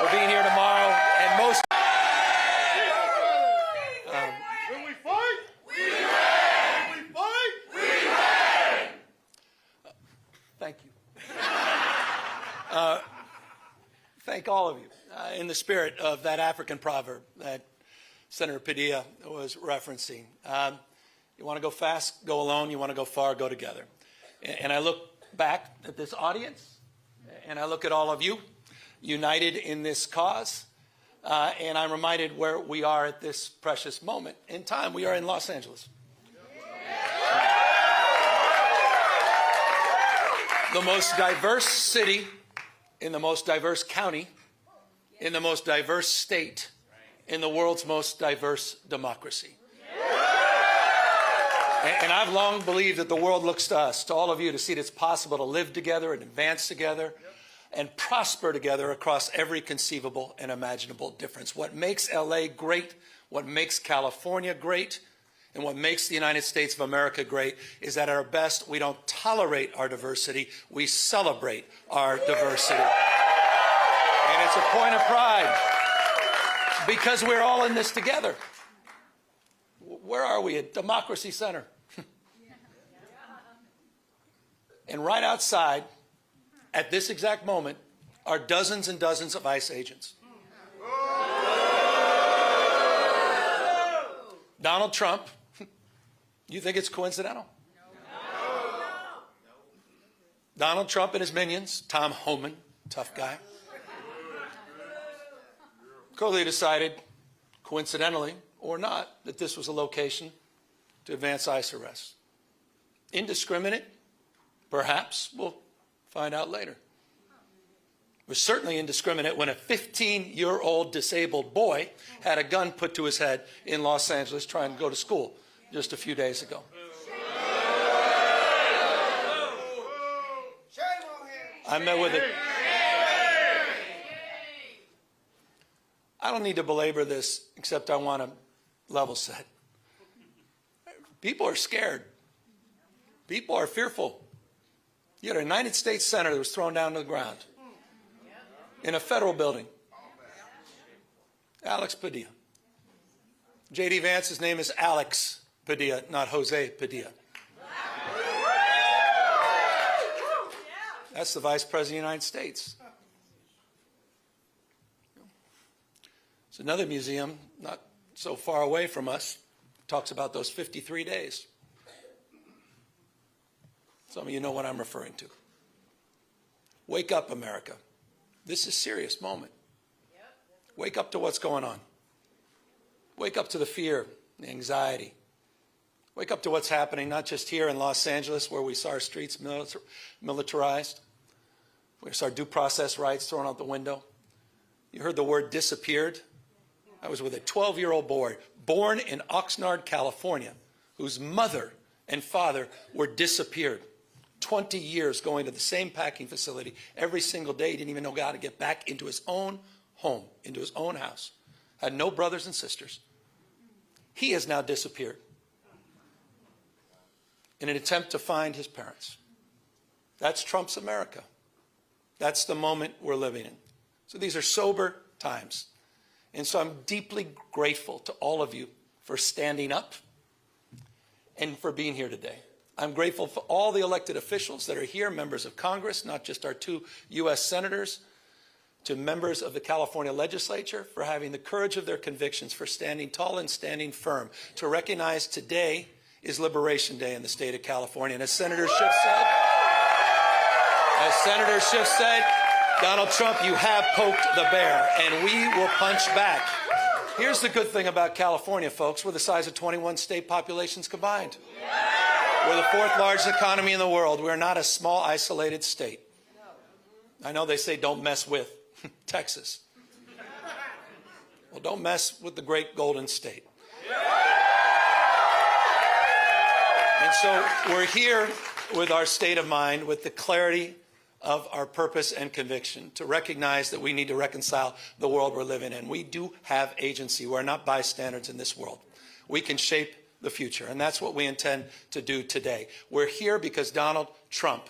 for being here tomorrow. And most... When we fight, we win! When we fight, we win! Thank you. Thank all of you in the spirit of that African proverb that Senator Padilla was referencing. You want to go fast, go alone. You want to go far, go together. And I look back at this audience, and I look at all of you united in this cause, and I'm reminded where we are at this precious moment in time. We are in Los Angeles. The most diverse city in the most diverse county, in the most diverse state, in the world's most diverse democracy. And I've long believed that the world looks to us, to all of you, to see that it's possible to live together and advance together and prosper together across every conceivable and imaginable difference. What makes LA great, what makes California great, and what makes the United States of America great is that at our best, we don't tolerate our diversity, we celebrate our diversity. And it's a point of pride because we're all in this together. Where are we? At Democracy Center. And right outside, at this exact moment, are dozens and dozens of ICE agents. Donald Trump, you think it's coincidental? Donald Trump and his minions, Tom Homan, tough guy, clearly decided, coincidentally or not, that this was a location to advance ICE arrests. Indiscriminate? Perhaps. We'll find out later. It was certainly indiscriminate when a 15-year-old disabled boy had a gun put to his head in Los Angeles trying to go to school just a few days ago. I met with it. I don't need to belabor this, except I want to level set. People are scared. People are fearful. You had a United States Senator that was thrown down to the ground in a federal building. Alex Padilla. J.D. Vance's name is Alex Padilla, not Jose Padilla. That's the Vice President of the United States. There's another museum not so far away from us, talks about those 53 days. Some of you know what I'm referring to. Wake up, America. This is a serious moment. Wake up to what's going on. Wake up to the fear, the anxiety. Wake up to what's happening, not just here in Los Angeles, where we saw our streets militarized. We saw our due process rights thrown out the window. You heard the word disappeared. I was with a 12-year-old boy born in Oxnard, California, whose mother and father were disappeared. 20 years going to the same packing facility every single day. He didn't even know how to get back into his own home, into his own house. Had no brothers and sisters. He has now disappeared in an attempt to find his parents. That's Trump's America. That's the moment we're living in. So these are sober times. And so I'm deeply grateful to all of you for standing up and for being here today. I'm grateful for all the elected officials that are here, members of Congress, not just our 2 U.S. senators, to members of the California legislature for having the courage of their convictions, for standing tall and standing firm, to recognize today is Liberation Day in the state of California. And as Senator Schiff said, Donald Trump, you have poked the bear, and we will punch back. Here's the good thing about California, folks. We're the size of 21 state populations combined. We're the 4th largest economy in the world. We're not a small, isolated state. I know they say don't mess with Texas. Well, don't mess with the great Golden State. And so we're here with our state of mind, with the clarity of our purpose and conviction, to recognize that we need to reconcile the world we're living in. We do have agency. We're not bystanders in this world. We can shape the future, and that's what we intend to do today. We're here because Donald Trump,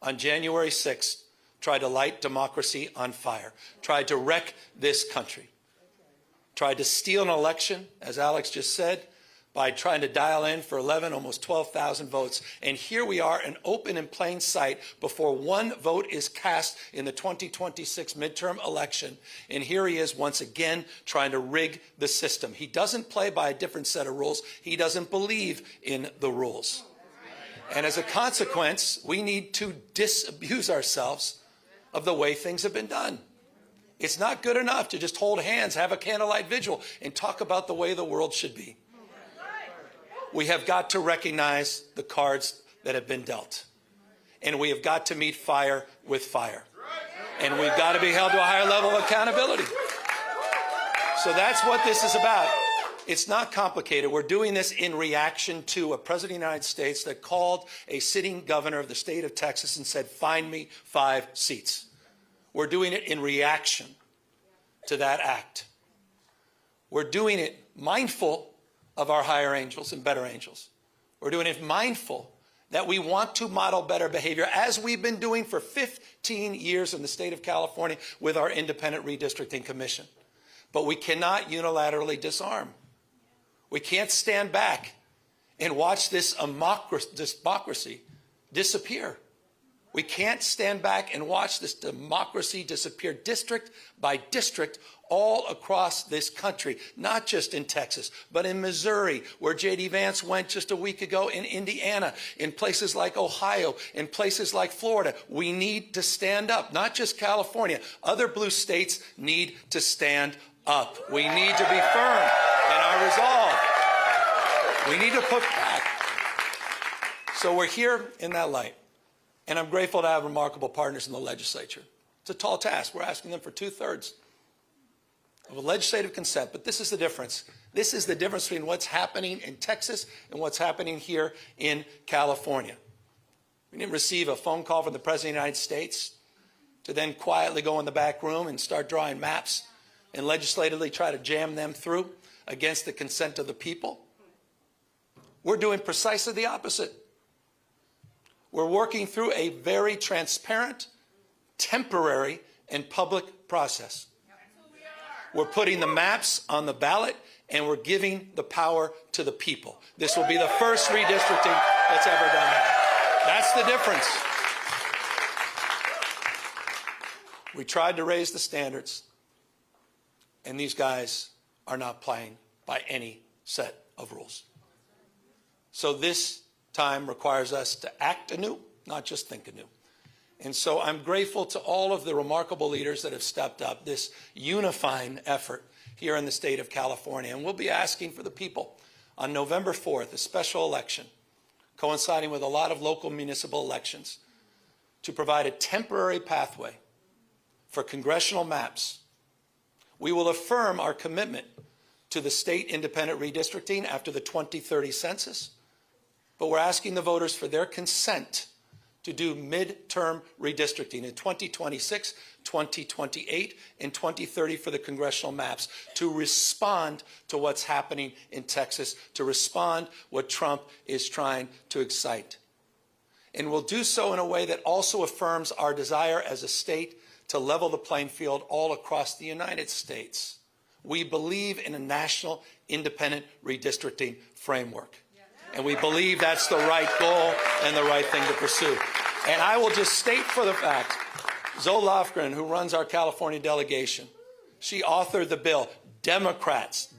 on January 6th, tried to light democracy on fire, tried to wreck this country, tried to steal an election, as Alex just said, by trying to dial in for 11, almost 12,000 votes. And here we are, in open and plain sight, before one vote is cast in the 2026 midterm election. And here he is once again trying to rig the system. He doesn't play by a different set of rules. He doesn't believe in the rules. And as a consequence, we need to disabuse ourselves of the way things have been done. It's not good enough to just hold hands, have a candlelight vigil, and talk about the way the world should be. We have got to recognize the cards that have been dealt. And we have got to meet fire with fire. And we've got to be held to a higher level of accountability. So that's what this is about. It's not complicated. We're doing this in reaction to a president of the United States that called a sitting governor of the state of Texas and said, find me 5 seats. We're doing it in reaction to that act. We're doing it mindful of our higher angels and better angels. We're doing it mindful that we want to model better behavior, as we've been doing for 15 years in the state of California with our independent redistricting commission. But we cannot unilaterally disarm. We can't stand back and watch this democracy disappear. We can't stand back and watch this democracy disappear district by district all across this country, not just in Texas, but in Missouri, where J.D. Vance went just a week ago, in Indiana, in places like Ohio, in places like Florida. We need to stand up, not just California. Other blue states need to stand up. We need to be firm in our resolve. We need to put back. So we're here in that light. And I'm grateful to have remarkable partners in the legislature. It's a tall task. We're asking them for 2/3 of a legislative consent, but this is the difference. This is the difference between what's happening in Texas and what's happening here in California. We didn't receive a phone call from the President of the United States to then quietly go in the back room and start drawing maps and legislatively try to jam them through against the consent of the people. We're doing precisely the opposite. We're working through a very transparent, temporary, and public process. We're putting the maps on the ballot, and we're giving the power to the people. This will be the first redistricting that's ever done that. That's the difference. We tried to raise the standards, and these guys are not playing by any set of rules. So this time requires us to act anew, not just think anew. And so I'm grateful to all of the remarkable leaders that have stepped up, this unifying effort here in the state of California. And we'll be asking for the people on November 4th, a special election, coinciding with a lot of local municipal elections, to provide a temporary pathway for congressional maps. We will affirm our commitment to the state independent redistricting after the 2030 census, but we're asking the voters for their consent to do midterm redistricting in 2026, 2028, and 2030 for the congressional maps, to respond to what's happening in Texas, to respond what Trump is trying to excite. And we'll do so in a way that also affirms our desire as a state to level the playing field all across the United States. We believe in a national independent redistricting framework. And we believe that's the right goal and the right thing to pursue. And I will just state for the fact, Zoe Lofgren, who runs our California delegation, she authored the bill. Democrats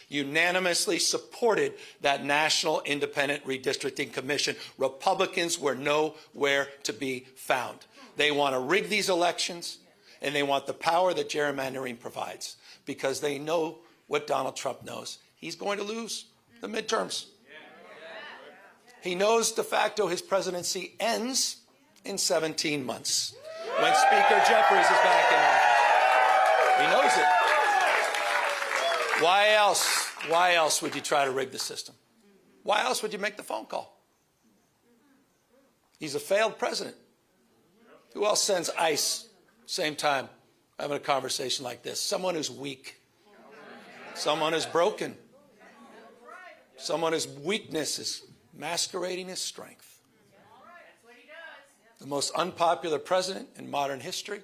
unanimously supported that National Independent Redistricting Commission. Republicans were nowhere to be found. They want to rig these elections, and they want the power that gerrymandering provides, because they know what Donald Trump knows. He's going to lose the midterms. He knows de facto his presidency ends in 17 months when Speaker Jeffries is back in office. He knows it. Why else would you try to rig the system? Why else would you make the phone call? He's a failed president. Who else sends ICE same time having a conversation like this? Someone who's weak. Someone who's broken. Someone whose weakness is masquerading as strength. the most unpopular president in modern history,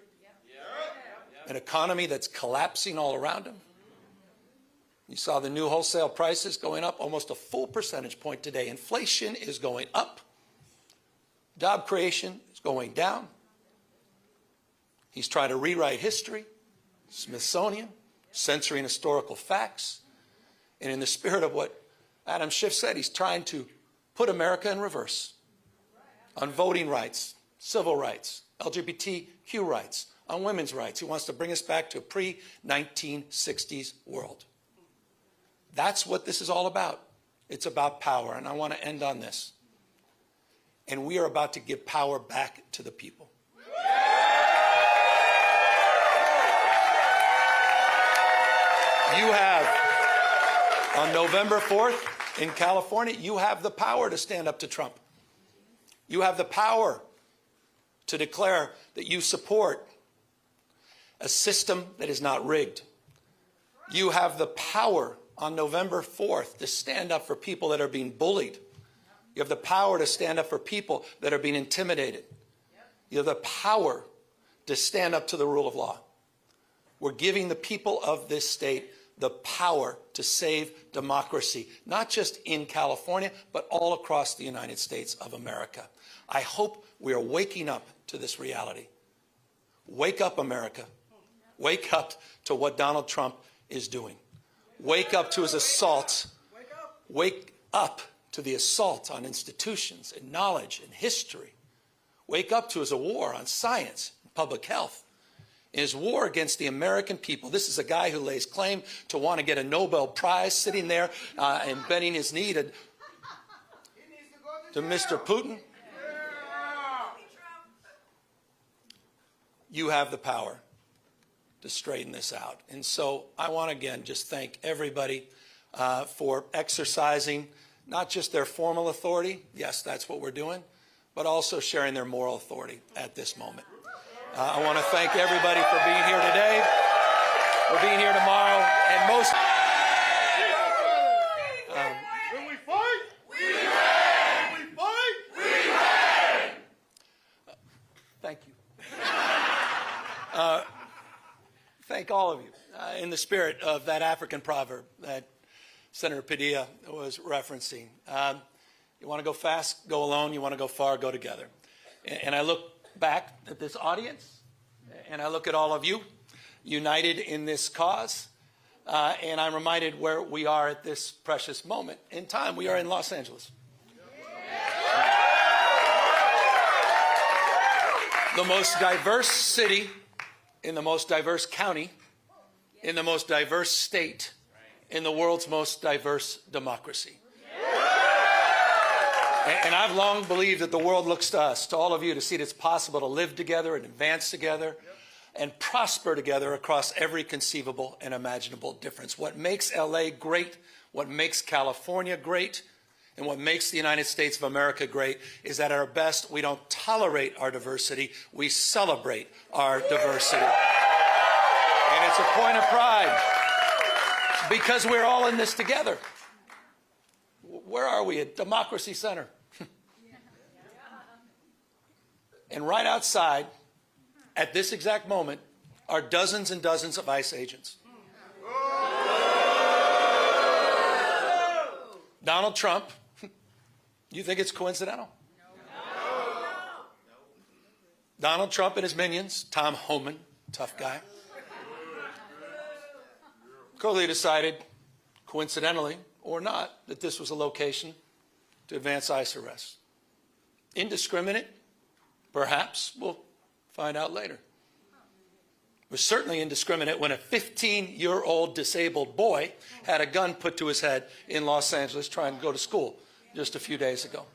an economy that's collapsing all around him. You saw the new wholesale prices going up almost a full percentage point today. Inflation is going up. Job creation is going down. He's trying to rewrite history, Smithsonian, censoring historical facts. And in the spirit of what Adam Schiff said, he's trying to put America in reverse on voting rights, civil rights, LGBTQ rights, on women's rights. He wants to bring us back to a pre-1960s world. That's what this is all about. It's about power, and I want to end on this. And we are about to give power back to the people. You have, on November 4th in California, you have the power to stand up to Trump. You have the power to declare that you support a system that is not rigged. You have the power on November 4th to stand up for people that are being bullied. You have the power to stand up for people that are being intimidated. You have the power to stand up to the rule of law. We're giving the people of this state the power to save democracy, not just in California, but all across the United States of America. I hope we are waking up to this reality. Wake up, America. Wake up to what Donald Trump is doing. Wake up to his assault. Wake up to the assault on institutions and knowledge and history. Wake up to his war on science and public health. In his war against the American people. This is a guy who lays claim to want to get a Nobel Prize, sitting there and bending his knee to Mr. Putin. You have the power to straighten this out. And so I want to again just thank everybody for exercising not just their formal authority, yes, that's what we're doing, but also sharing their moral authority at this moment. I want to thank everybody for being here today, for being here tomorrow, and most... When we fight, we win! When we fight, we win! Thank you. Thank all of you in the spirit of that African proverb that Senator Padilla was referencing. You want to go fast, go alone. You want to go far, go together. And I look back at this audience, and I look at all of you united in this cause, and I'm reminded where we are at this precious moment in time. We are in Los Angeles. The most diverse city in the most diverse county, in the most diverse state, in the world's most diverse democracy. And I've long believed that the world looks to us, to all of you, to see that it's possible to live together and advance together and prosper together across every conceivable and imaginable difference. What makes LA great, what makes California great, and what makes the United States of America great is that at our best, we don't tolerate our diversity, we celebrate our diversity. And it's a point of pride because we're all in this together. Where are we? At Democracy Center. And right outside, at this exact moment, are dozens and dozens of ICE agents. Donald Trump, you think it's coincidental? Donald Trump and his minions, Tom Homan, tough guy, clearly decided, coincidentally or not, that this was a location to advance ICE arrests. Indiscriminate? Perhaps. We'll find out later. It was certainly indiscriminate when a 15-year-old disabled boy had a gun put to his head in Los Angeles trying to go to school just a few days ago.